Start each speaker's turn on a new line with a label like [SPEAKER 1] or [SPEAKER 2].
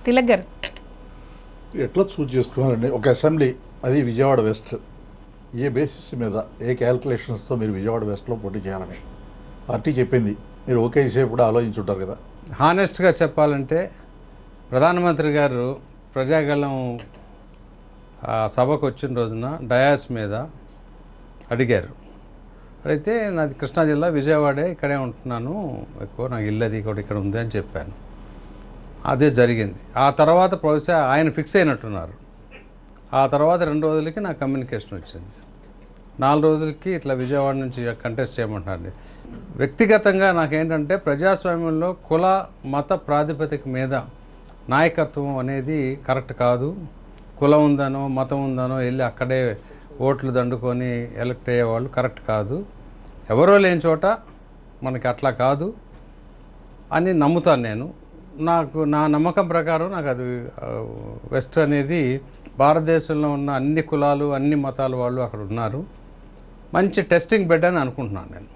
[SPEAKER 1] తిలక్ గారు
[SPEAKER 2] ఎట్లా చూజ్ చేసుకున్నారండి ఒక అసెంబ్లీ, అది విజయవాడ వెస్ట్? ఏ బేసిస్ మీద, ఏ క్యాల్కులేషన్స్తో మీరు విజయవాడ వెస్ట్లో పోటీ చేయాలని పార్టీ చెప్పింది? మీరు ఓకే చేసే కూడా ఆలోచించుంటారు కదా.
[SPEAKER 3] హానెస్ట్గా చెప్పాలంటే ప్రధానమంత్రి గారు ప్రజాగళం సభకు వచ్చిన రోజున డయాస్ మీద అడిగారు. అయితే నాది కృష్ణా జిల్లా, విజయవాడే, ఇక్కడే ఉంటున్నాను ఎక్కువ, నాకు ఇల్లు అది కూడా ఇక్కడ ఉంది అని చెప్పాను. అదే జరిగింది. ఆ తర్వాత బహుశా ఆయన ఫిక్స్ అయినట్టున్నారు. ఆ తర్వాత 2 రోజులకి నాకు కమ్యూనికేషన్ వచ్చింది. 4 రోజులకి ఇట్లా విజయవాడ నుంచి కంటెస్ట్ చేయమంటున్నారు. వ్యక్తిగతంగా నాకేంటంటే ప్రజాస్వామ్యంలో కుల మత ప్రాతిపదిక మీద నాయకత్వం అనేది కరెక్ట్ కాదు. కులం ఉందనో మతం ఉందనో వెళ్ళి అక్కడే ఓట్లు దండుకొని ఎలక్ట్ అయ్యేవాళ్ళు కరెక్ట్ కాదు. ఎవరో లేని చోట మనకి అట్లా కాదు అని నమ్ముతాను నేను. నా నమ్మకం ప్రకారం నాకు అది వెస్ట్ అనేది భారతదేశంలో ఉన్న అన్ని కులాలు అన్ని మతాల వాళ్ళు అక్కడ ఉన్నారు. మంచి టెస్టింగ్ బెడ్ అని అనుకుంటున్నాను నేను.